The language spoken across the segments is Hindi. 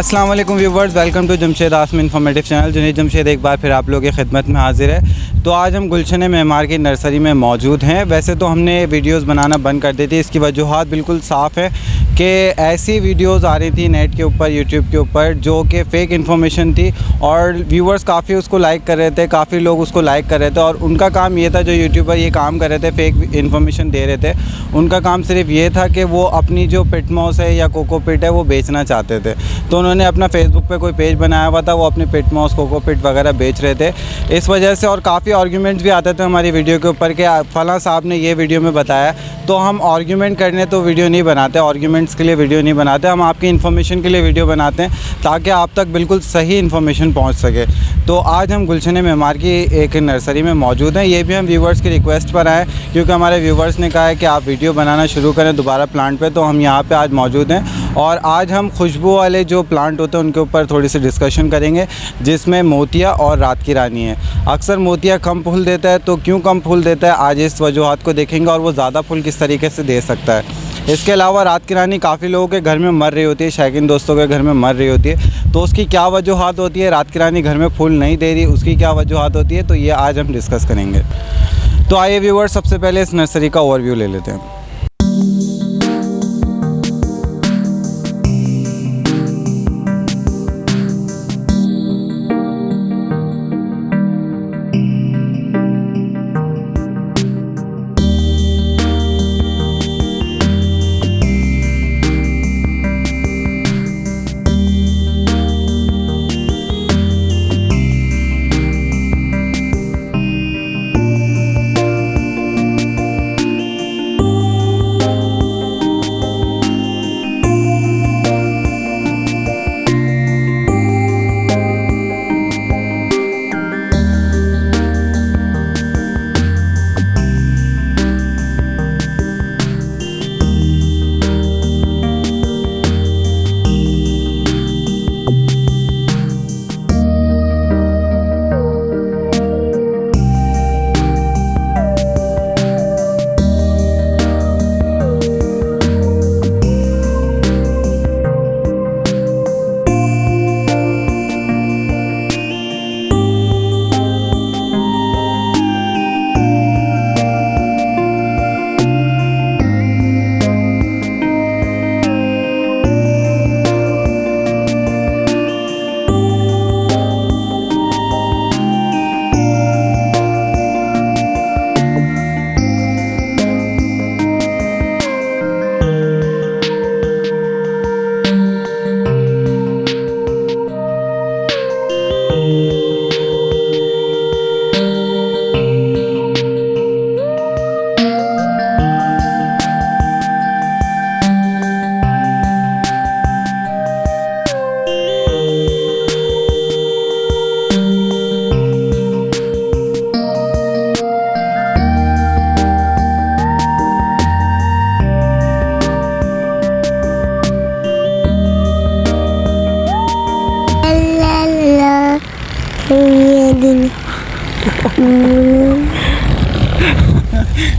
अस्सलाम वालेकुम viewers, welcome to Jamshed Aasam informative channel. Junaid Jamshed एक बार फिर आप लोगों की खिदमत में हाजिर है। तो आज हम गुलशन मेमार की नर्सरी में मौजूद हैं। वैसे तो हमने वीडियोस बनाना बंद कर दी थी, इसकी वजूहात बिल्कुल साफ़ है कि ऐसी वीडियोस आ रही थी नेट के ऊपर, यूट्यूब के ऊपर, जो कि फ़ेक इन्फॉर्मेशन थी और व्यूवर्स काफ़ी उसको लाइक कर रहे थे, काफ़ी लोग उसको लाइक कर रहे थे। और उनका काम ये था, जो यूट्यूबर ये काम कर रहे थे, फ़ेक इन्फॉर्मेशन दे रहे थे, उनका काम सिर्फ ये था कि वो अपनी जो पिट मॉस है या कोकोपिट है वो बेचना चाहते थे। तो उन्होंने अपना फेसबुक पे कोई पेज बनाया हुआ था, वो अपनी पिट मॉस कोकोपिट वगैरह बेच रहे थे। इस वजह से और काफ़ी आर्ग्यूमेंट्स भी आते थे हमारी वीडियो के ऊपर कि फ़लाँ साहब ने ये वीडियो में बताया। तो हम आर्ग्यूमेंट करने तो वीडियो नहीं बनाते, आर्ग्यूमेंट्स के लिए वीडियो नहीं बनाते, हम आपकी इन्फॉर्मेशन के लिए वीडियो बनाते हैं ताकि आप तक बिल्कुल सही इन्फॉर्मेशन पहुँच सके। तो आज हम गुलशन मेमार की एक नर्सरी में मौजूद हैं। ये भी हम व्यूवर्स की रिक्वेस्ट पर आए क्योंकि हमारे व्यूवर्स ने कहा है कि आप वीडियो बनाना शुरू करें दोबारा प्लांट पे, तो हम यहाँ पे आज मौजूद हैं। और आज हम खुशबू वाले जो प्लांट होते हैं उनके ऊपर थोड़ी सी डिस्कशन करेंगे, जिसमें मोतिया और रात की रानी है। अक्सर मोतिया कम फूल देता है, तो क्यों कम फूल देता है आज इस वजूहात को देखेंगे और वो ज़्यादा फूल किस तरीके से दे सकता है। इसके अलावा रात की रानी काफ़ी लोगों के घर में मर रही होती है, शौकीन दोस्तों के घर में मर रही होती है, तो उसकी क्या वजूहात होती है, रात की रानी घर में फूल नहीं दे रही उसकी क्या वजूहात होती है, तो ये आज हम डिस्कस करेंगे। तो आइए व्यूअर्स, सबसे पहले इस नर्सरी का ओवरव्यू ले लेते हैं।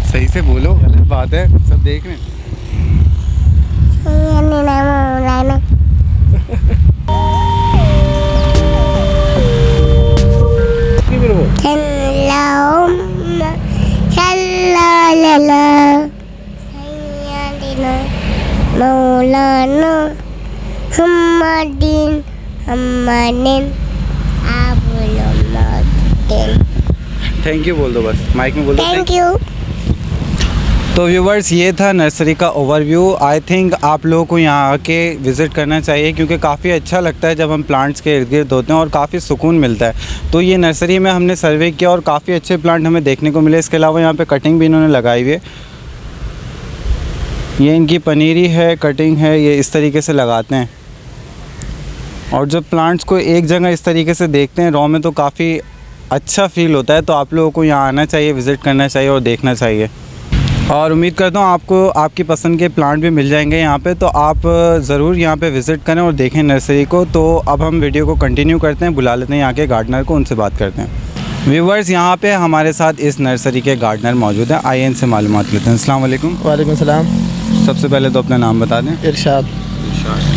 सही से बोलो, गलत बात है, सब देख रहे हैं। मौलाना हमदीन हमदीन थैंक यू बोल दो, बस माइक में बोल दो थैंक यू। तो व्यूवर्स, ये था नर्सरी का ओवरव्यू। आई थिंक आप लोगों को यहाँ आके विज़िट करना चाहिए क्योंकि काफ़ी अच्छा लगता है जब हम प्लांट्स के इर्द गिर्द होते हैं और काफ़ी सुकून मिलता है। तो ये नर्सरी में हमने सर्वे किया और काफ़ी अच्छे प्लांट हमें देखने को मिले। इसके अलावा यहाँ पे कटिंग भी इन्होंने लगाई हुई है, ये इनकी पनीरी है, कटिंग है, ये इस तरीके से लगाते हैं। और जब प्लांट्स को एक जगह इस तरीके से देखते हैं रॉ में, तो काफ़ी अच्छा फ़ील होता है। तो आप लोगों को यहाँ आना चाहिए, विज़िट करना चाहिए और देखना चाहिए। और उम्मीद करता हूँ आपको आपकी पसंद के प्लांट भी मिल जाएंगे यहाँ पे, तो आप ज़रूर यहाँ पे विज़िट करें और देखें नर्सरी को। तो अब हम वीडियो को कंटिन्यू करते हैं, बुला लेते हैं यहाँ के गार्डनर को, उनसे बात करते हैं। व्यूवर्स, यहाँ पे हमारे साथ इस नर्सरी के गार्डनर मौजूद हैं, आइए इनसे मालूमात लेते हैं। अस्सलाम वालेकुम। वालेकुम सलाम। सबसे पहले तो अपना नाम बता दें। इरशाद।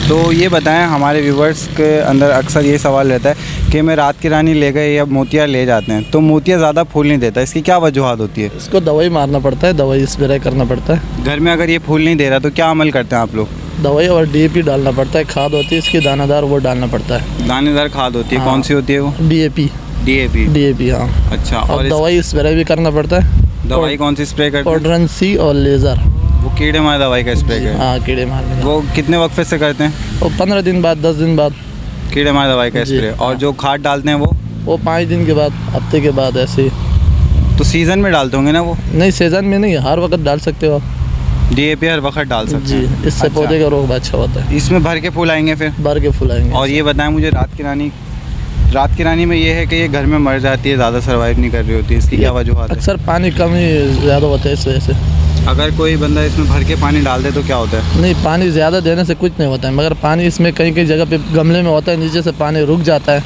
तो ये बताएं, हमारे व्यूवर्स के अंदर अक्सर ये सवाल रहता है कि मैं रात की रानी ले गए या मोतिया ले जाते हैं तो मोतिया ज़्यादा फूल नहीं देता, इसकी क्या वजूहत होती है? इसको दवाई मारना पड़ता है, दवाई स्प्रे करना पड़ता है। घर में अगर ये फूल नहीं दे रहा तो क्या अमल करते हैं आप लोग? दवाई और DAP डालना पड़ता है, खाद होती है इसकी दानादार, वो डालना पड़ता है। दानेदार खाद होती है, हाँ। कौन सी होती है वो? DAP DAP। हाँ। अच्छा, और इस दवाई स्प्रे भी करना पड़ता है। दवाई कौन सी स्प्रे करते हैं? ऑर्डरन C और लेज़र। वो कीड़े मार दवाई का स्प्रे करते हैं। हाँ, कीड़े मारने का। वो कितने वक्फे से करते हैं? वो 15 दिन बाद, 10 दिन बाद। कीड़े मार दवाई का जी, स्प्रे। और हाँ। जो खाद डालते हैं वो 5 दिन के बाद, हफ्ते के बाद ऐसे ही। तो सीज़न में डालते होंगे ना वो? नहीं, सीज़न में नहीं, हर वक्त डाल सकते हो आप। DAP हर वक्त डाल सकते जी, हैं? इससे अच्छा। पौधे का रोग अच्छा होता है। इसमें भर के फूल आएंगे फिर? भर के फूल आएंगे। और ये बताएं मुझे, रात की रानी में ये है कि ये घर में मर जाती है, ज़्यादा सर्वाइव नहीं कर रही होती, इसकी क्या वजूहत है? अक्सर पानी कम ही ज़्यादा होता है इस वजह से। अगर कोई बंदा इसमें भर के पानी डाल दे तो क्या होता है? नहीं, पानी ज़्यादा देने से कुछ नहीं होता है, मगर पानी इसमें कहीं कहीं जगह पे गमले में होता है, नीचे से पानी रुक जाता है,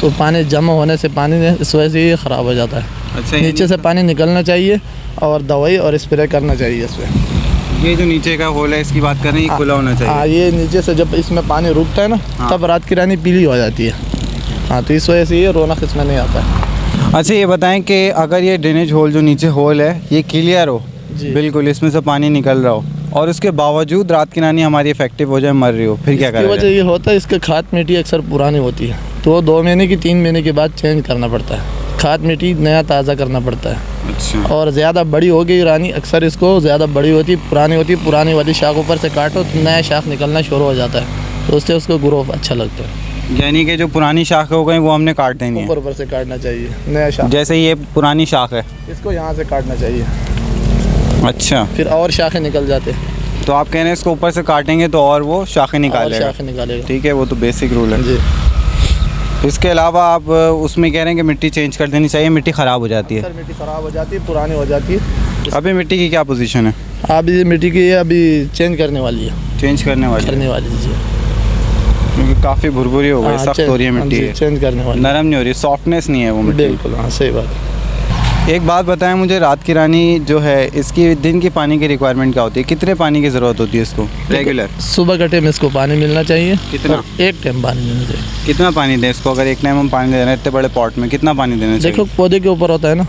तो पानी जमा होने से पानी ने इस वजह से ये ख़राब हो जाता है। अच्छा, नीचे से पानी निकलना चाहिए और दवाई और स्प्रे करना चाहिए इस पर। ये जो नीचे का होल है इसकी बात कर रहे हैं, ये खुला होना चाहिए? हाँ, ये नीचे से जब इसमें पानी रुकता है ना, हाँ। तब रात की रानी पीली हो जाती है। हाँ, तो इस वजह से ये रौनक इसमें नहीं आता है। अच्छा, ये बताएं कि अगर ये ड्रेनेज होल जो नीचे होल है ये क्लियर हो, जी। बिल्कुल इसमें से पानी निकल रहा हो, और उसके बावजूद रात की रानी हमारी इफेक्टिव हो जाए, मर रही हो, फिर क्या इसकी वजह करें? ये होता है, इसके खाद मिट्टी अक्सर पुरानी होती है, तो 2 महीने की 3 महीने के बाद चेंज करना पड़ता है। खाद मिट्टी नया ताज़ा करना पड़ता है। अच्छा, और ज़्यादा बड़ी हो गई रानी, अक्सर इसको ज़्यादा बड़ी होती, पुरानी वाली शाख ऊपर से काटो तो नया शाख निकलना शुरू हो जाता है, तो उससे उसको ग्रोथ अच्छा लगता है। यानी कि जो पुरानी शाख हो गई वो हमने काट देनी है? ऊपर से काटना चाहिए नया शाख। जैसे ये पुरानी शाख है, इसको यहाँ से काटना चाहिए, अच्छा, फिर और शाखें निकल जाते हैं। तो आप कह रहे हैं इसको ऊपर से काटेंगे तो और वो शाखें और निकालेगा? शाखें निकालेगा। ठीक है, वो तो बेसिक रूल है। जी। इसके अलावा आप उसमें कह रहे हैं कि मिट्टी चेंज कर देनी चाहिए, मिट्टी ख़राब हो जाती है? सर, मिट्टी ख़राब हो जाती है, पुरानी हो जाती है। अभी मिट्टी की क्या पोजीशन है? अभी मिट्टी की अभी चेंज करने वाली है, चेंज करने वाली है? जी। क्योंकि काफ़ी भुरभुरी हो गई, सख्त हो रही है मिट्टी, चेंज करने वाली, नरम नहीं हो रही, सॉफ्टनेस नहीं है वो मिट्टी। बिल्कुल। हाँ, सही बात। एक बात बताएं मुझे, रात की रानी जो है इसकी दिन की पानी की रिक्वायरमेंट क्या होती है? कितने पानी की ज़रूरत होती है इसको रेगुलर? सुबह का टाइम इसको पानी मिलना चाहिए। कितना? और एक टाइम पानी मिलना चाहिए। कितना पानी दें इसको? अगर एक टाइम हम पानी दे रहे हैं इतने बड़े पॉट में, कितना पानी देना चाहिए? देखो, पौधे के ऊपर होता है ना,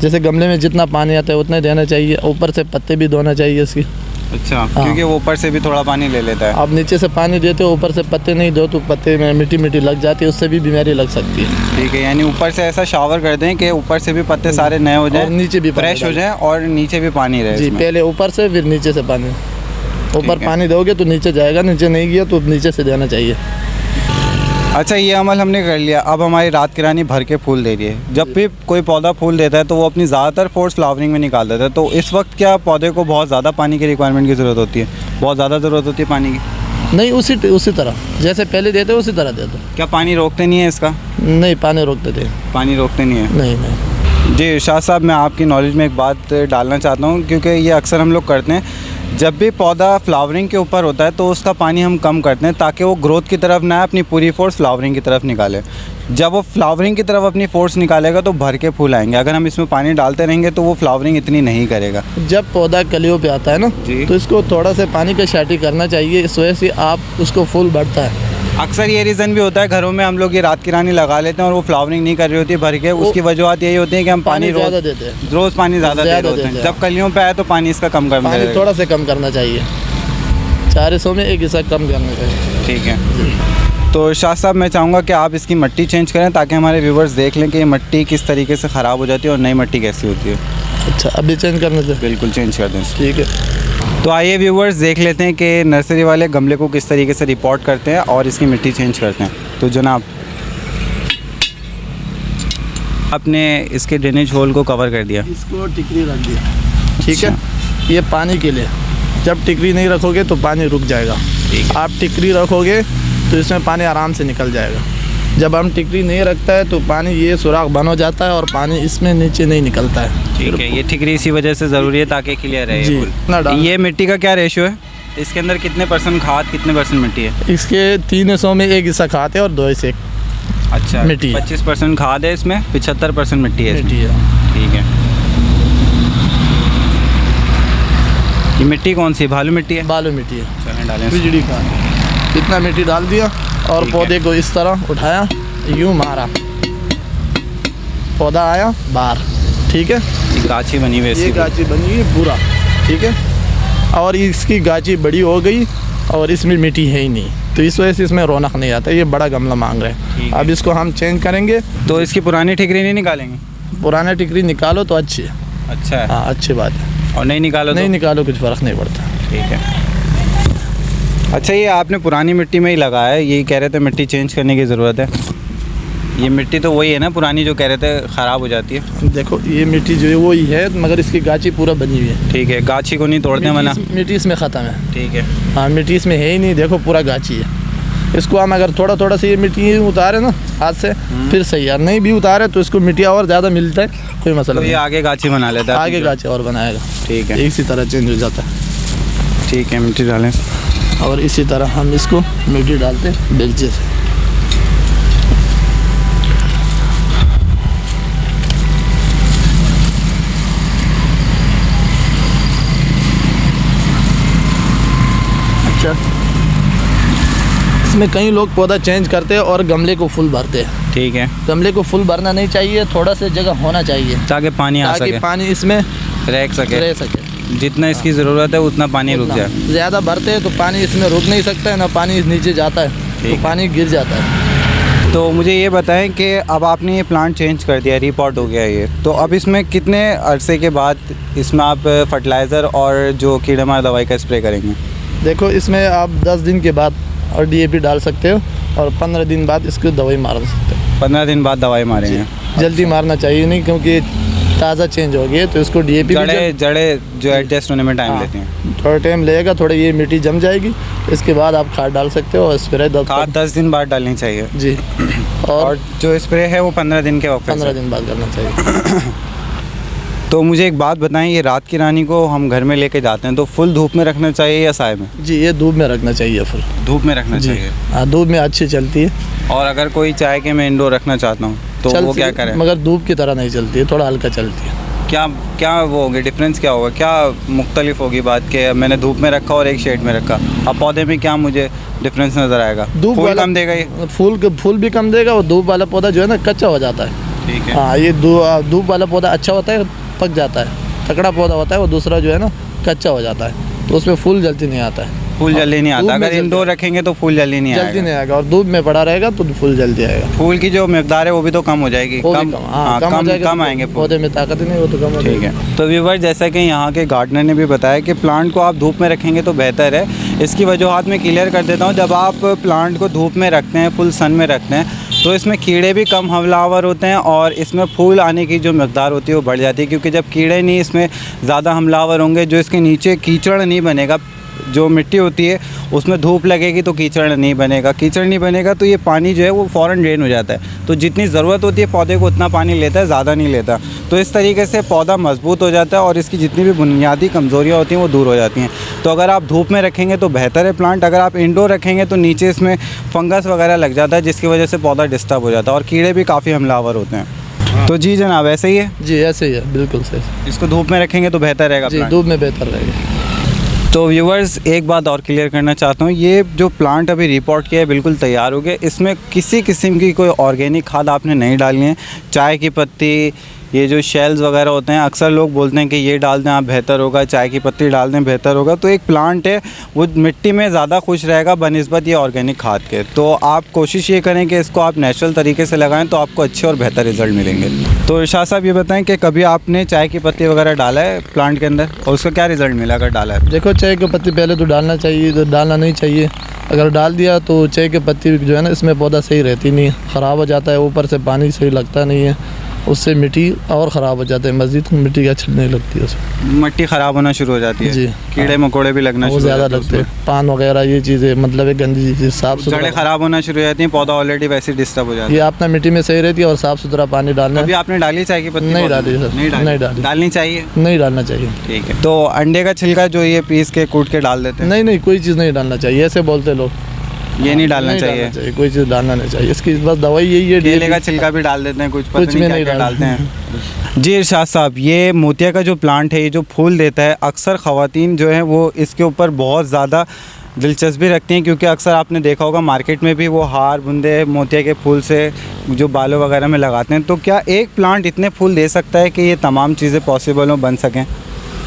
जैसे गमले में जितना पानी आता है उतना ही देना चाहिए, ऊपर से पत्ते भी धोना चाहिए इसकी। अच्छा, क्योंकि वो ऊपर से भी थोड़ा पानी ले लेता है। आप नीचे से पानी देते हो, ऊपर से पत्ते नहीं दो तो पत्ते में मिट्टी लग जाती है, उससे भी बीमारी लग सकती है। ठीक है, यानी ऊपर से ऐसा शावर कर दें कि ऊपर से भी पत्ते सारे नए हो जाएं, और नीचे भी पानी फ्रेश हो डालें। जाएं, और नीचे भी पानी रहे जी, इसमें। पहले ऊपर से फिर नीचे से पानी। ऊपर है। पानी दोगे तो नीचे जाएगा, नीचे नहीं गया तो नीचे से देना चाहिए। अच्छा, ये अमल हमने कर लिया, अब हमारी रात की रानी भर के फूल दे रही है। जब भी कोई पौधा फूल देता है तो वो अपनी ज़्यादातर फोर्स फ्लावरिंग में निकाल देता है, तो इस वक्त क्या पौधे को बहुत ज़्यादा पानी की रिक्वायरमेंट की ज़रूरत होती है? बहुत ज़्यादा ज़रूरत होती है पानी की? नहीं, उसी तरह जैसे पहले देते उसी तरह दे दो। क्या पानी रोकते नहीं है इसका? नहीं, पानी रोकते थे। पानी रोकते नहीं है? नहीं। जी इरशाद साहब, मैं आपकी नॉलेज में एक बात डालना चाहता हूँ, क्योंकि ये अक्सर हम लोग करते हैं, जब भी पौधा फ्लावरिंग के ऊपर होता है तो उसका पानी हम कम करते हैं ताकि वो ग्रोथ की तरफ ना अपनी पूरी फोर्स फ्लावरिंग की तरफ निकाले। जब वो फ्लावरिंग की तरफ अपनी फोर्स निकालेगा तो भर के फूल आएंगे। अगर हम इसमें पानी डालते रहेंगे तो वो फ्लावरिंग इतनी नहीं करेगा। जब पौधा कलियों पे आता है ना, जी। तो इसको थोड़ा सा पानी का शाटी करना चाहिए, इस वजह से आप उसको फूल बढ़ता है। अक्सर ये रीज़न भी होता है, घरों में हम लोग ये रात की रानी लगा लेते हैं और वो फ्लावरिंग नहीं कर रही होती भर के, उसकी वजूहत यही होती है कि हम पानी ज़्यादा देते हैं, रोज़ पानी ज़्यादा दे होते हैं। हैं। जब कलियों पे आए तो पानी इसका कम कर पानी देगा। थोड़ा सा कम करना चाहिए, 400 में 1 हिस्सा कम करना चाहिए। ठीक है, तो शाह साहब मैं चाहूँगा कि आप इसकी मिट्टी चेंज करें ताकि हमारे व्यूवर्स देख लें कि ये मिट्टी किस तरीके से ख़राब हो जाती है और नई मिट्टी कैसी होती है। अच्छा, अभी चेंज करना चाहिए। बिल्कुल चेंज कर दें। ठीक है। तो आइए व्यूवर्स देख लेते हैं कि नर्सरी वाले गमले को किस तरीके से रिपोर्ट करते हैं और इसकी मिट्टी चेंज करते हैं। तो जनाब, आपने इसके ड्रेनेज होल को कवर कर दिया, इसको टिकरी रख दिया, ठीक है। ये पानी के लिए, जब टिकरी नहीं रखोगे तो पानी रुक जाएगा। आप टिकरी रखोगे तो इसमें पानी आराम से निकल जाएगा। जब हम टिकरी नहीं रखता है तो पानी ये सुराख बंद हो जाता है और पानी इसमें नीचे नहीं निकलता है। ठीक है, ये ठिकरी इसी वजह से ज़रूरी है ताकि क्लियर रहे। जी, ना डाल। ये मिट्टी का क्या रेशियो है? इसके अंदर कितने % खाद, कितने % मिट्टी है? इसके 300 में 1 हिस्सा खाते हैं और 2 हिस्से अच्छा, मिट्टी है। 25% खाद है इसमें, 75% मिट्टी है इसमें। मिट्टी है। ठीक है, ये मिट्टी कौन सी? भालू मिट्टी है? बालू मिट्टी है, चलें डालें। बिजली का। इतना मिट्टी डाल दिया और पौधे को इस तरह उठाया, यूँ मारा, पौधा आया बाहर। ठीक है, गाछी बनी हुई है ये इसकी। गाछी बनी है पूरा। ठीक है, और इसकी गाछी बड़ी हो गई और इसमें मिट्टी है ही नहीं, तो इस वजह से इसमें रौनक नहीं आता। ये बड़ा गमला मांग रहे हैं। अब इसको हम चेंज करेंगे। तो इसकी पुरानी ठिकरी नहीं निकालेंगे? पुराना टिकरी निकालो तो अच्छी है। अच्छा है। हाँ, अच्छी बात है। और नहीं निकालो नहीं तो? निकालो कुछ फ़र्क नहीं पड़ता। ठीक है। अच्छा, ये आपने पुरानी मिट्टी में ही लगाया है, यही कह रहे थे मिट्टी चेंज करने की ज़रूरत है। ये मिट्टी तो वही है ना पुरानी जो कह रहे थे ख़राब हो जाती है? देखो ये मिट्टी जो है वही है, मगर इसकी गाछी पूरा बनी हुई है। ठीक है, गाछी को नहीं तोड़ते वरना? मिट्टी इसमें ख़त्म है। ठीक है। हाँ, मिट्टी इसमें है ही नहीं, देखो पूरा गाछी है। इसको हम अगर थोड़ा थोड़ा सा ये मिट्टी उतारे ना हाथ से, फिर सही है। नहीं भी उतारे तो इसको मिट्टी और ज़्यादा मिलता है, कोई मसला तो ये नहीं। आगे गाछी बना लेता है? आगे गाछी और बनाएगा। ठीक है, इसी तरह चेंज हो जाता है। ठीक है, मिट्टी डालें। और इसी तरह हम इसको मिट्टी डालते हैं बेलचे से। अच्छा, इसमें कई लोग पौधा चेंज करते हैं और गमले को फुल भरते हैं। ठीक है, गमले को फुल भरना नहीं चाहिए, थोड़ा सा जगह होना चाहिए ताकि पानी आ ताकि सके, पानी इसमें रह सके। रह सके। जितना इसकी ज़रूरत है उतना पानी रुक जाए। ज़्यादा भरते हैं तो पानी इसमें रुक नहीं सकता है, ना पानी नीचे जाता है, तो पानी गिर जाता है। तो मुझे ये बताएं कि अब आपने ये प्लांट चेंज कर दिया, रिपॉट हो गया ये, तो अब इसमें कितने अरसे के बाद इसमें आप फर्टिलाइज़र और जो कीड़े मार दवाई का स्प्रे करेंगे? देखो इसमें आप 10 दिन के बाद और DAP डाल सकते हो, और 15 दिन बाद इसको दवाई मार सकते हो। 15 दिन बाद दवाई मारेंगे? जल्दी मारना चाहिए नहीं, क्योंकि ताज़ा चेंज हो गई तो इसको DAP जड़े जो एडजस्ट होने में टाइम लेती हैं। थोड़ा टाइम लगेगा, थोड़ा ये मिट्टी जम जाएगी, इसके बाद आप खाद डाल सकते हो। और स्प्रे खाद 10 दिन बाद डालनी चाहिए जी, और जो स्प्रे है वो 15 दिन के वक्त 15 दिन बाद करना चाहिए। तो मुझे एक बात बताएं, ये रात की रानी को हम घर में लेके जाते हैं तो फुल धूप में रखना चाहिए या साए में? जी, ये धूप में रखना चाहिए फुल। धूप में रखना जी चाहिए। हाँ, धूप में अच्छी चलती है। और अगर कोई चाहे कि मैं इंडोर रखना चाहता हूँ तो वो क्या करें? मगर धूप की तरह नहीं चलती है, थोड़ा हल्का चलती है। क्या वो होगी, डिफरेंस क्या होगा, क्या मुख्तलिफ होगी बात कि मैंने धूप में रखा और एक शेड में रखा? अब पौधे में क्या मुझे डिफरेंस नज़र आएगा? धूप फूल वाला कम देगा ये? फूल भी कम देगा, और धूप वाला पौधा जो है ना कच्चा हो जाता है। ठीक है। हाँ, ये धूप वाला पौधा अच्छा होता है, पक जाता है। तकड़ा पौधा होता है, वो दूसरा जो है ना कच्चा हो जाता है, तो उसमें फूल जल्दी नहीं आता है। फूल जल्दी नहीं धूप आता? में अगर जल्दी इंडोर रखेंगे तो फूल जल्दी नहीं जल्दी आएगा? नहीं आएगा, और धूप में पड़ा रहेगा तो फूल जल्दी आएगा। फूल की जो मकदार है वो भी तो कम हो जाएगी? वो भी कम, हाँ, कम हो जाएगा, कम आएंगे फूल। पौधे में ताकत ही नहीं, वो तो कम हो ठीक जाएगी। है। तो व्यूवर, जैसा कि यहाँ के गार्डनर ने भी बताया कि प्लांट को आप धूप में रखेंगे तो बेहतर है। इसकी वजूहात मैं क्लियर कर देता हूँ। जब आप प्लांट को धूप में रखते हैं, फुल सन में रखते हैं, तो इसमें कीड़े भी कम हमलावर होते हैं और इसमें फूल आने की जो मकदार होती है वो बढ़ जाती है। क्योंकि जब कीड़े नहीं इसमें ज़्यादा हमलावर होंगे, जो इसके नीचे कीचड़ नहीं बनेगा, जो मिट्टी होती है उसमें धूप लगेगी तो कीचड़ नहीं बनेगा। कीचड़ नहीं बनेगा तो ये पानी जो है वो फ़ौरन ड्रेन हो जाता है। तो जितनी ज़रूरत होती है पौधे को उतना पानी लेता है, ज़्यादा नहीं लेता। तो इस तरीके से पौधा मजबूत हो जाता है और इसकी जितनी भी बुनियादी कमज़ोरियाँ होती हैं वो दूर हो जाती हैं। तो अगर आप धूप में रखेंगे तो बेहतर है प्लांट। अगर आप इंडोर रखेंगे तो नीचे इसमें फंगस वगैरह लग जाता है, जिसकी वजह से पौधा डिस्टर्ब हो जाता है और कीड़े भी काफ़ी हमलावर होते हैं। तो जी जनाब, ऐसे ही है? जी ऐसे ही है, बिल्कुल सही। इसको धूप में रखेंगे तो बेहतर रहेगा जी, प्लांट? धूप में बेहतर रहेगा। तो व्यूवर्स, एक बात और क्लियर करना चाहता हूँ, ये जो प्लांट अभी रिपोर्ट किया है बिल्कुल तैयार हो गया। इसमें किसी किस्म की कोई ऑर्गेनिक खाद आपने नहीं डालनी है। चाय की पत्ती, ये जो शेल्स वगैरह होते हैं, अक्सर लोग बोलते हैं कि ये डाल दें आप बेहतर होगा, चाय की पत्ती डाल दें बेहतर होगा। तो एक प्लांट है वो मिट्टी में ज़्यादा खुश रहेगा बनिस्बत ये ऑर्गेनिक खाद के। तो आप कोशिश ये करें कि इसको आप नेचुरल तरीके से लगाएं तो आपको अच्छे और बेहतर रिज़ल्ट मिलेंगे। तो इरशाद साहब, ये बताएं कि कभी आपने चाय की पत्ती वगैरह डाला है प्लांट के अंदर और उसका क्या रिज़ल्ट मिला अगर डाला है? देखो, चाय की पत्ती पहले तो डालना चाहिए, तो डालना नहीं चाहिए। अगर डाल दिया तो चाय की पत्ती जो है ना, इसमें पौधा सही रहती नहीं है, ख़राब हो जाता है। ऊपर से पानी सही लगता नहीं है, उससे मिट्टी और ख़राब हो जाते हैं, मज़ीद मिट्टी की अच्छी नहीं लगती है उसमें। मिट्टी ख़राब होना शुरू हो जाती है जी, कीड़े मकोड़े भी लगना वो शुरू हो ज़्यादा जाते लगते हैं, पान वगैरह ये चीज़ें, मतलब एक गंदी चीज़। साफ़ जड़ें सुथरा ख़राब होना शुरू हो जाती हैं, पौधा ऑलरेडी वैसे डिस्टर्ब हो जाता है। ये अपना मिट्टी में सही रहती है, और साफ़ सुथरा पानी डालना अभी आपने डाली चाय की पत्ती? नहीं डाली सर, नहीं नहीं डाली। डालनी चाहिए? नहीं डालना चाहिए। ठीक है। तो अंडे का छिलका जो ये पीस के कूट के डाल देते हैं? नहीं, कोई चीज़ नहीं डालना चाहिए, ऐसे बोलते लोग। ये नहीं डालना चाहिए? कोई चीज़ डालना नहीं चाहिए, इसकी बस दवाई यही है। केले का छिलका भी डाल देते हैं कुछ, पता कुछ भी नहीं क्या डालते हैं। जी इरशाद साहब, ये मोतिया का जो प्लांट है, ये जो फूल देता है, अक्सर ख़वातीन जो हैं वो इसके ऊपर बहुत ज़्यादा दिलचस्पी रखती हैं, क्योंकि अक्सर आपने देखा होगा मार्केट में भी वो हार बूंदे मोतिया के फूल से जो बालों वगैरह में लगाते हैं। तो क्या एक प्लांट इतने फूल दे सकता है कि ये तमाम चीज़ें पॉसिबल हो, बन सकें?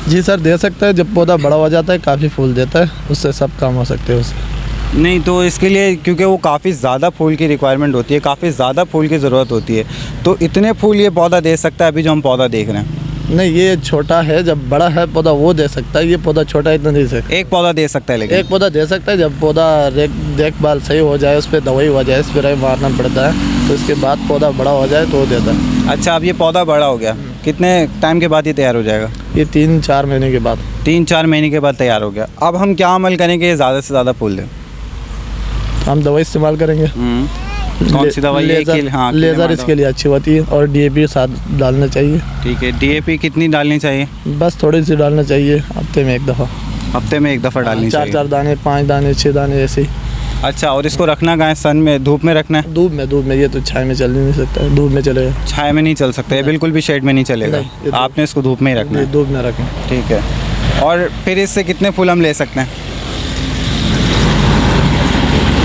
जी सर, दे सकता है। जब पौधा बड़ा हो जाता है काफ़ी फूल देता है, उससे सब काम हो सकते हैं उससे। नहीं, तो इसके लिए क्योंकि वो काफ़ी ज़्यादा फूल की रिक्वायरमेंट होती है, काफ़ी ज़्यादा फूल की ज़रूरत होती है, तो इतने फूल ये पौधा दे सकता है अभी जो हम पौधा देख रहे हैं? नहीं, ये छोटा है। जब बड़ा है पौधा वो दे सकता है, ये पौधा छोटा इतना नहीं दे सकता। एक पौधा दे सकता है, लेकिन एक पौधा दे सकता है जब पौधा देखभाल सही हो जाए, उस पर दवाई हो जाए, स्प्रे मारना पड़ता है, तो इसके बाद पौधा बड़ा हो जाए तो वो देता है। अच्छा, अब ये पौधा बड़ा हो गया, कितने टाइम के बाद ये तैयार हो जाएगा? ये 3-4 महीने के बाद। 3-4 महीने के बाद तैयार हो गया। अब हम क्या अमल करेंगे ज़्यादा से ज़्यादा फूल दें? हम दवाई इस्तेमाल करेंगे। कौन सी दवाई है? हाँ, लेज़र इसके लिए अच्छी होती है, और DAP साथ डालना चाहिए। ठीक है, DAP कितनी डालनी चाहिए? बस थोड़ी सी डालना चाहिए, हफ्ते में 1 दफ़ा। हफ्ते में 1 दफ़ा डालनी चाहिए। 4 दाने, 5 दाने, 6 दाने ऐसे ही। अच्छा, और इसको रखना कहाँ है? सन में, धूप में रखना है? धूप में। ये तो छाया में चल ही नहीं सकता है, धूप में चलेगा। छाया में नहीं चल सकता है, बिल्कुल भी शेड में नहीं चलेगा। नहीं, ये तो- आपने इसको धूप में ही रखना है। धूप में रखना। ठीक है, और फिर इससे कितने फूल हम ले सकते हैं?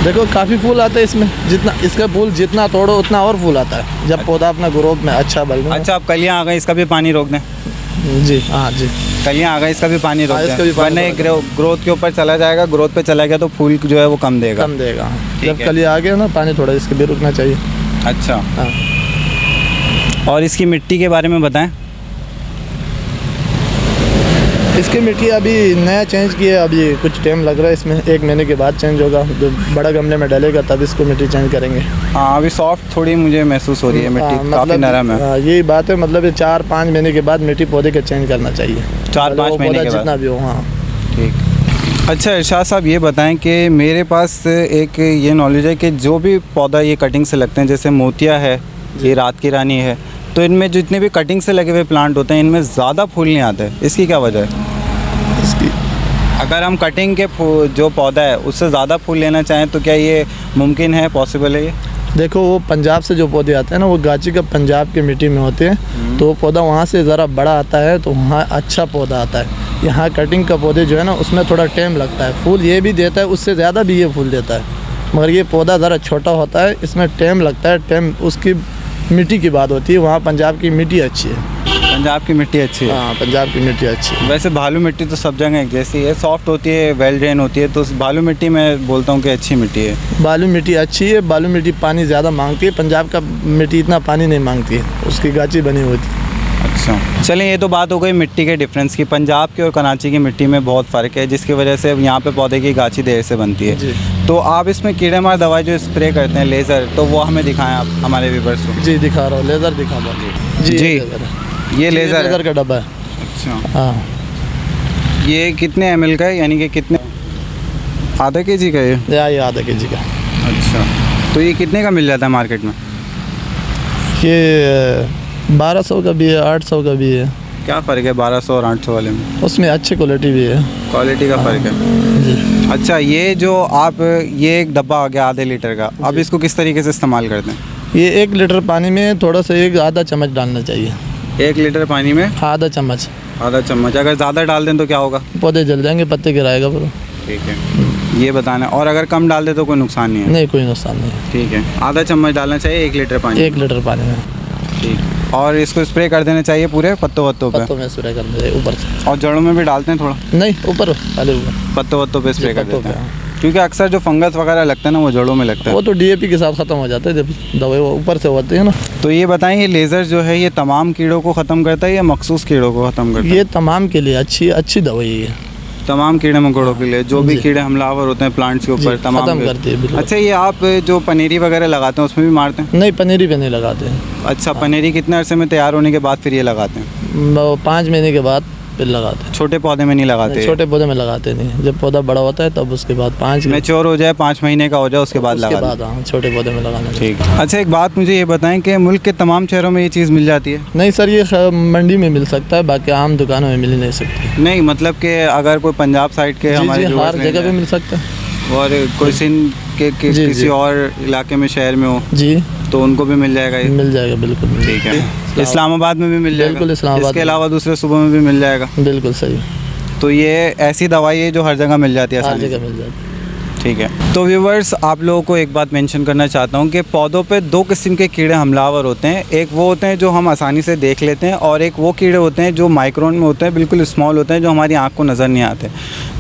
देखो काफ़ी फूल आते हैं इसमें, जितना इसका फूल जितना तोड़ो उतना और फूल आता है, जब पौधा अपना ग्रोथ में अच्छा बल में। अच्छा, अब कलियाँ आ गई, इसका भी पानी रोक दें? जी हाँ जी, कलियाँ आ गई, इसका भी पानी रोक हाँ, इसका भी दें, पानी वरना रोक ये ग्रोथ के ऊपर चला जाएगा। ग्रोथ पे चला गया तो फूल जो है वो कम देगा। कम देगा। ठीक जब है। कली आ गया ना, पानी थोड़ा इसके भी रुकना चाहिए। अच्छा, हाँ। और इसकी मिट्टी के बारे में बताएं। इसकी मिट्टी अभी नया चेंज किया है, अभी कुछ टाइम लग रहा है इसमें, 1 महीने के बाद चेंज होगा। जो बड़ा गमले में डलेगा तब इसको मिट्टी चेंज करेंगे। हाँ, अभी सॉफ्ट थोड़ी मुझे महसूस हो रही है मिट्टी, हाँ, काफ़ी नरम है। यही बात है, मतलब 4-5 महीने के बाद मिट्टी पौधे का चेंज करना चाहिए। 4-5 महीने के बाद जितना भी हो। हाँ ठीक। अच्छा इरशाद साहब, ये बताएं कि मेरे पास एक ये नॉलेज है कि जो भी पौधा ये कटिंग से लगते हैं, जैसे मोतिया है, ये रात की रानी है, तो इनमें जितने भी कटिंग से लगे हुए प्लांट होते हैं इनमें ज़्यादा फूल नहीं आते, इसकी क्या वजह है? इसकी अगर हम कटिंग के जो पौधा है उससे ज़्यादा फूल लेना चाहें तो क्या ये मुमकिन है, पॉसिबल है ये? देखो, वो पंजाब से जो पौधे आते हैं ना, वो गाची का पंजाब के मिट्टी में होते हैं, तो वो पौधा वहाँ से ज़रा बड़ा आता है, तो वहाँ अच्छा पौधा आता है। यहाँ कटिंग का पौधे जो है ना, उसमें थोड़ा टाइम लगता है। फूल ये भी देता है, उससे ज़्यादा भी ये फूल देता है, मगर ये पौधा ज़रा छोटा होता है, इसमें टाइम लगता है। टाइम उसकी मिट्टी की बात होती है, वहाँ पंजाब की मिट्टी अच्छी है। पंजाब की मिट्टी अच्छी है? हाँ, पंजाब की मिट्टी अच्छी है। वैसे भालू मिट्टी तो सब जगह एक जैसी है, सॉफ्ट होती है, वेल ड्रेन होती है, तो भालू मिट्टी मैं बोलता हूँ कि अच्छी मिट्टी है। बालू मिट्टी अच्छी है, बालू मिट्टी पानी ज़्यादा मांगती है, पंजाब का मिट्टी इतना पानी नहीं मांगती है, उसकी गाची बनी हुई थी। अच्छा, चलें, ये तो बात हो गई मिट्टी के डिफरेंस की। पंजाब की और कराची की मिट्टी में बहुत फ़र्क है, जिसकी वजह से यहाँ पे पौधे की गाची देर से बनती है। जी। तो आप इसमें कीड़े मार दवाई जो स्प्रे करते हैं, लेज़र, तो वो हमें दिखाएं आप हमारे व्यूअर्स को। जी दिखा रहा हूँ, लेज़र दिखा रहा हूँ। जी, ये लेज़र लेज़र का डब्बा है। अच्छा, हाँ, ये कितने ml का है, यानी कि कितने, आधा kg का है? ये आधा kg का। अच्छा, तो ये कितने का मिल जाता है मार्केट में? ये 1200 का भी है, 800 का भी है। क्या फ़र्क है 1200 और 800 वाले में? उसमें अच्छी क्वालिटी भी है। क्वालिटी का फ़र्क है। जी। अच्छा, ये जो आप ये एक डब्बा आ गया आधे लीटर का, अब इसको किस तरीके से इस्तेमाल करते हैं? ये 1 लीटर पानी में थोड़ा सा आधा चम्मच डालना चाहिए। 1 लीटर पानी में आधा चम्मच। आधा चम्मच। अगर ज़्यादा डाल दें तो क्या होगा? पौधे जल जाएंगे, पत्ते गिराएगा पूरा। ठीक है, ये बताना। और अगर कम डाल दे तो कोई नुकसान नहीं है? नहीं, कोई नुकसान नहीं है। ठीक है, आधा चम्मच डालना चाहिए 1 लीटर पानी? 1 लीटर पानी में। ठीक। और इसको स्प्रे कर देना चाहिए पूरे पत्तों वत्तों पे? पत्तों में स्प्रे कर दे ऊपर से। और जड़ों में भी डालते हैं थोड़ा? नहीं, ऊपर, पहले ऊपर पत्तों वत्तों पे स्प्रे कर पत्तों देते पे, हैं, क्योंकि अक्सर जो फंगस वगैरह लगता है ना वो जड़ों में लगता है। वो तो DAP के साथ ख़त्म हो जाता है, जब दवाई वो ऊपर से होती है ना। तो ये बताएं, ये लेज़र जो है ये तमाम कीड़ों को ख़त्म करता है या मखसूस कीड़ों को ख़त्म करता है? ये तमाम के लिए अच्छी दवाई है। तमाम कीड़े मकोड़ों के लिए, जो भी जी। कीड़े हमलावर होते हैं प्लांट्स के ऊपर, जी, तमाम ख़त्म के- करती है बिल्कुल। अच्छा, ये आप जो पनीरी वगैरह लगाते हैं उसमें भी मारते हैं? नहीं, पनीरी पे नहीं लगाते हैं। अच्छा, पनीरी कितने अरसे में तैयार होने के बाद फिर ये लगाते हैं? 5 महीने के बाद फिर लगाते हैं। छोटे पौधे में नहीं लगाते? छोटे पौधे में लगाते नहीं, जब पौधा बड़ा होता है तब उसके बाद 5 मैच्योर हो जाए, 5 महीने का हो जाए, उसके बाद उसके लगा बाद हाँ, छोटे पौधे में लगाना चाहिए। ठीक। अच्छा, एक बात मुझे ये बताएं कि मुल्क के तमाम शहरों में ये चीज़ मिल जाती है? नहीं सर, ये मंडी में मिल सकता है, बाकी आम दुकानों में मिल ही नहीं सकती। नहीं, मतलब कि अगर कोई पंजाब साइड के हमारे जी, viewers हर हैं जगह पे मिल सकता है। और कोई सिंध के जी, किसी जी। और इलाके में शहर में हो जी, तो उनको भी मिल जाएगा ये? मिल जाएगा बिल्कुल। ठीक है, इस्लामाबाद में भी मिल जाएगा? बिल्कुल, इस्लामाबाद इसके में। अलावा दूसरे सूबों में भी मिल जाएगा? बिल्कुल सही, तो ये ऐसी दवाई है जो हर जगह मिल जाती है हर आसानी से? जगह मिल जाती है। ठीक है। तो व्यूवर्स, आप लोगों को एक बात मेंशन करना चाहता हूँ कि पौधों पे दो किस्म के कीड़े हमलावर होते हैं। एक वो होते हैं जो हम आसानी से देख लेते हैं, और एक वो कीड़े होते हैं जो माइक्रोन में होते हैं, बिल्कुल स्मॉल होते हैं, जो हमारी आँख को नज़र नहीं आते।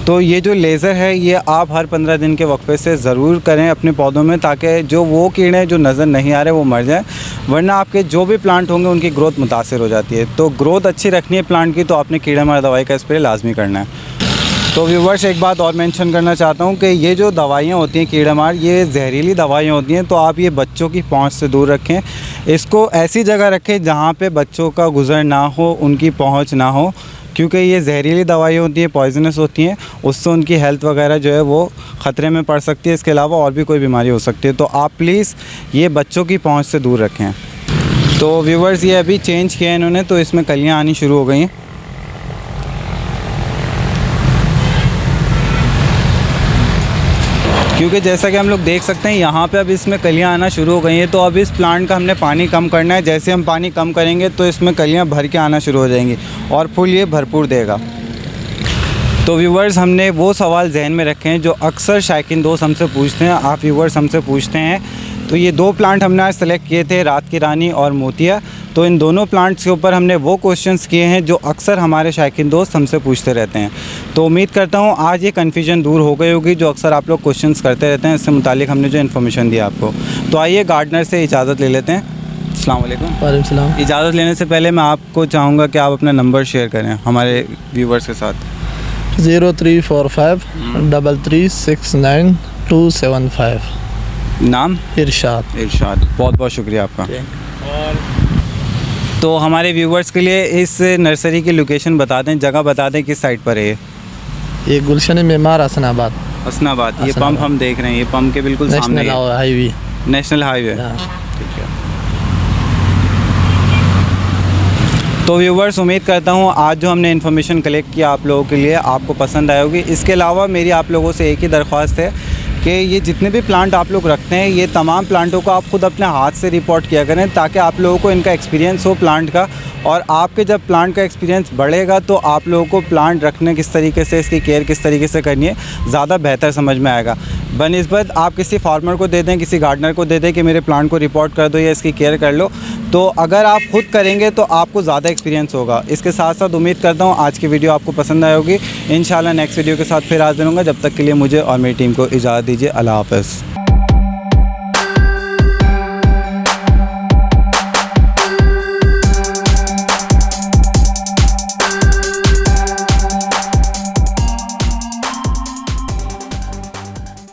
तो ये जो लेज़र है ये आप हर 15 दिन के वक्फे से ज़रूर करें अपने पौधों में, ताकि जो वो कीड़े जो नज़र नहीं आ रहे वो मर जाए, वरना आपके जो भी प्लांट होंगे उनकी ग्रोथ मुतासर हो जाती है। तो ग्रोथ अच्छी रखनी है प्लांट की, तो आपने कीड़ा मार दवाई का स्प्रे लाजमी करना है। तो व्यूवर्स, एक बात और मेंशन करना चाहता हूँ कि ये जो दवाइयाँ होती हैं कीड़ा मार, ये जहरीली दवाइयाँ होती हैं, तो आप ये बच्चों की पहुँच से दूर रखें। इसको ऐसी जगह रखें जहाँ पे बच्चों का गुज़र ना हो, उनकी पहुँच ना हो, क्योंकि ये जहरीली दवाइयाँ होती हैं, पॉइजनस होती हैं, उससे उनकी हेल्थ वगैरह जो है वो ख़तरे में पड़ सकती है। इसके अलावा और भी कोई बीमारी हो सकती है, तो आप प्लीज़ ये बच्चों की पहुँच से दूर रखें। तो व्यूवर्स, ये अभी चेंज किया है इन्होंने, तो इसमें कलियाँ आनी शुरू हो गई हैं। क्योंकि जैसा कि हम लोग देख सकते हैं यहाँ पे अब इसमें कलियाँ आना शुरू हो गई हैं। तो अब इस प्लांट का हमने पानी कम करना है। जैसे हम पानी कम करेंगे तो इसमें कलियाँ भर के आना शुरू हो जाएंगी और फूल ये भरपूर देगा। तो व्यूवर्स, हमने वो सवाल जहन में रखे हैं जो अक्सर शायकीन दोस्त हमसे पूछते हैं, आप व्यूवर्स हमसे पूछते हैं। तो ये दो प्लांट हमने आज सेलेक्ट किए थे, रात की रानी और मोतिया। तो इन दोनों प्लांट्स के ऊपर हमने वो क्वेश्चंस किए हैं जो अक्सर हमारे शायकीन दोस्त हमसे पूछते रहते हैं। तो उम्मीद करता हूँ आज ये कन्फ्यूजन दूर हो गई होगी जो अक्सर आप लोग क्वेश्चंस करते रहते हैं। इससे मुतालिक हमने जो इन्फॉर्मेशन दी आपको। तो आइए गार्डनर से इजाज़त ले लेते हैं। अस्सलाम वालेकुम। वालेकुम सलाम। इजाज़त लेने से पहले मैं आपको चाहूँगा कि आप अपना नंबर शेयर करें हमारे व्यूवर्स के साथ। 0345 3369 275। नाम? इरशाद। इरशाद, बहुत बहुत शुक्रिया आपका। तो हमारे व्यूवर्स के लिए इस नर्सरी की लोकेशन बता दें, जगह बता दें किस साइड पर है ये गुलशन मेमार हसनाबाद। हसनाबाद। ये पंप हम देख रहे हैं, ये पंप के बिल्कुल सामने नेशनल हाईवे। National highway. हाँ। ठीक है। तो व्यूवर्स, उम्मीद करता हूँ आज जो हमने इन्फॉर्मेशन कलेक्ट किया आप लोगों के लिए आपको पसंद आए होगी। इसके अलावा मेरी आप लोगों से एक ही दरख्वास्त है कि ये जितने भी प्लांट आप लोग रखते हैं, ये तमाम प्लांटों को आप खुद अपने हाथ से रिपोर्ट किया करें, ताकि आप लोगों को इनका एक्सपीरियंस हो प्लांट का। और आपके जब प्लांट का एक्सपीरियंस बढ़ेगा तो आप लोगों को प्लांट रखने किस तरीके से, इसकी केयर किस तरीके से करनी है, ज़्यादा बेहतर समझ में आएगा। बनिस्बत आप किसी फार्मर को दे दें, किसी गार्डनर को दे दें कि मेरे प्लांट को रिपोर्ट कर दो या इसकी केयर कर लो, तो अगर आप खुद करेंगे तो आपको ज़्यादा एक्सपीरियंस होगा। इसके साथ साथ उम्मीद करता हूँ आज की वीडियो आपको पसंद आई होगी। इंशाल्लाह नेक्स्ट वीडियो के साथ फिर हाज़िर होऊंगा। जब तक के लिए मुझे और मेरी टीम को इजाज़त दीजिए। अल्लाह हाफ़िज़।